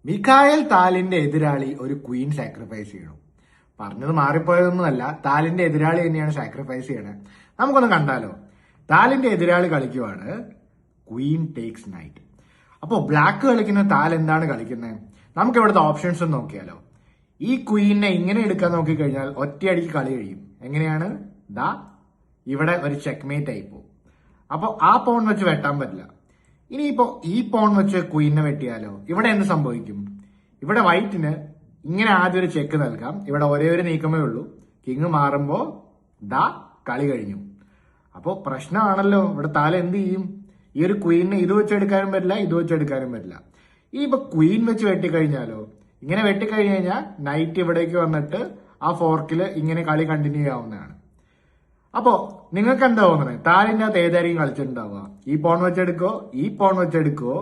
മിഖായൽ താലിന്റെ എതിരാളി ഒരു Queen sacrifice ചെയ്യണം. പറഞ്ഞത് മാറിപ്പോയതൊന്നുമല്ല, താലിന്റെ എതിരാളി തന്നെയാണ് സാക്രിഫൈസ് ചെയ്യണത്. നമുക്കൊന്ന് കണ്ടാലോ. താലിന്റെ എതിരാളി കളിക്കുവാണ് ക്വീൻ ടേക്സ് നൈറ്റ്. അപ്പോ ബ്ലാക്ക് കളിക്കുന്ന താൽ എന്താണ് കളിക്കുന്നത്? നമുക്ക് ഇവിടുത്തെ ഓപ്ഷൻസ് ഒന്ന് നോക്കിയാലോ. ഈ ക്വീനെ ഇങ്ങനെ എടുക്കാൻ നോക്കിക്കഴിഞ്ഞാൽ ഒറ്റയടിക്ക് കളി കഴിയും. എങ്ങനെയാണ്? ദാ ഇവിടെ ഒരു ചെക്ക്മേറ്റ് ആയി പോകും. അപ്പൊ ആ പോൺ വെച്ച് വെട്ടാൻ പറ്റില്ല. ഇനിയിപ്പോ ഈ പോൺ വെച്ച് ക്വീനെ വെട്ടിയാലോ, ഇവിടെ എന്ത് സംഭവിക്കും? ഇവിടെ വൈറ്റിന് ഇങ്ങനെ ആദ്യം ഒരു ചെക്ക് നൽകാം. ഇവിടെ ഒരേ ഒരു നീക്കമേ ഉള്ളൂ. കിങ് മാറുമ്പോ ദാ കളി കഴിഞ്ഞു. അപ്പോ പ്രശ്നമാണല്ലോ. ഇവിടെ താല എന്ത് ചെയ്യും? ഈ ഒരു ക്വീനെ ഇത് വെച്ചെടുക്കാനും പറ്റില്ല, ഇത് വെച്ചെടുക്കാനും പറ്റില്ല. ഇനിയിപ്പോ ക്വീൻ വെച്ച് വെട്ടിക്കഴിഞ്ഞാലോ, ഇങ്ങനെ വെട്ടിക്കഴിഞ്ഞു കഴിഞ്ഞാൽ നൈറ്റ് ഇവിടേക്ക് വന്നിട്ട് ആ ഫോർക്കിൽ ഇങ്ങനെ കളി കണ്ടിന്യൂ ചെയ്യാവുന്നതാണ്. അപ്പോ നിങ്ങൾക്ക് എന്താ തോന്നുന്നത്? താലിന്റെ അകത്ത് ഏതായിരിക്കും കളിച്ചിട്ടുണ്ടാവുക? ഈ പോൺ വെച്ചെടുക്കോ, ഈ പോൺ വെച്ചെടുക്കോ,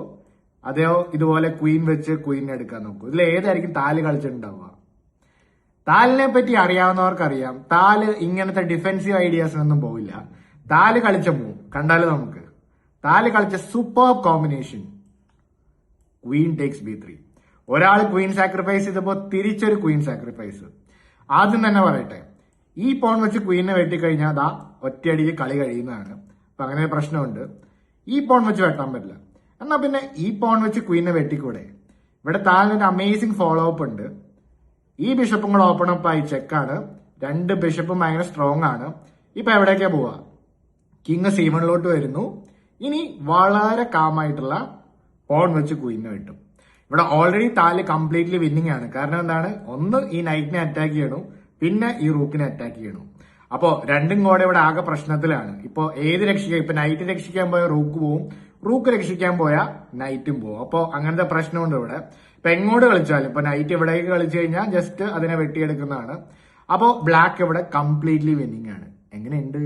അതെയോ ഇതുപോലെ ക്വീൻ വെച്ച് ക്വീനെ എടുക്കാൻ നോക്കൂ? ഇതിൽ ഏതായിരിക്കും താല് കളിച്ചിട്ടുണ്ടാവുക? താലിനെ പറ്റി അറിയാവുന്നവർക്കറിയാം, താല് ഇങ്ങനത്തെ ഡിഫെൻസീവ് ഐഡിയാസിനൊന്നും പോവില്ല. താല് കളിച്ച മൂവ് കണ്ടാല് നമുക്ക് താല് കളിച്ച super combination Queen takes B3. ഒരാൾ ക്വീൻ സാക്രിഫൈസ് ചെയ്തപ്പോ തിരിച്ചൊരു ക്വീൻ സാക്രിഫൈസ്. ആദ്യം തന്നെ പറയട്ടെ, ഈ പോൺ വെച്ച് ക്വീനെ വെട്ടിക്കഴിഞ്ഞാൽ അതാ ഒറ്റയടിക്ക് കളി കഴിയുന്നതാണ്. അപ്പൊ അങ്ങനെ ഒരു പ്രശ്നമുണ്ട്. ഈ പോൺ വെച്ച് വെട്ടാൻ പറ്റില്ല. എന്നാ പിന്നെ ഈ പോൺ വെച്ച് ക്വീനെ വെട്ടിക്കൂടെ? ഇവിടെ താഴെ അമേസിംഗ് ഫോളോ അപ്പ് ഉണ്ട്. ഈ ബിഷപ്പും കൂടെ ഓപ്പൺ അപ്പ് ആയി ചെക്കാണ്. രണ്ട് ബിഷപ്പും ഭയങ്കര സ്ട്രോങ് ആണ്. ഇപ്പൊ എവിടേക്കാ പോവാ? കിങ് C1 വരുന്നു. ഇനി വളരെ കാമായിട്ടുള്ള പോൺ വെച്ച് ക്വീനെ വെട്ടും. ഇവിടെ ഓൾറെഡി താല് കംപ്ലീറ്റ്ലി വിന്നിങ് ആണ്. കാരണം എന്താണ്? ഒന്ന് ഈ നൈറ്റിനെ അറ്റാക്ക് ചെയ്യണം, പിന്നെ ഈ റൂക്കിനെ അറ്റാക്ക് ചെയ്യണം. അപ്പോ രണ്ടും കൂടെ ഇവിടെ ആകെ പ്രശ്നത്തിലാണ്. ഇപ്പൊ ഏത് രക്ഷിക്കാൻ? ഇപ്പൊ നൈറ്റ് രക്ഷിക്കാൻ പോയ റൂക്ക് പോവും, റൂക്ക് രക്ഷിക്കാൻ പോയ നൈറ്റും പോവും. അപ്പൊ അങ്ങനത്തെ പ്രശ്നമുണ്ട് ഇവിടെ. ഇപ്പൊ എങ്ങോട്ട് കളിച്ചാലും ഇപ്പൊ നൈറ്റ് എവിടേക്ക് കളിച്ചു കഴിഞ്ഞാൽ ജസ്റ്റ് അതിനെ വെട്ടിയെടുക്കുന്നതാണ്. അപ്പോ ബ്ലാക്ക് ഇവിടെ കംപ്ലീറ്റ്ലി വിന്നിങ് ആണ്. എങ്ങനെയുണ്ട്?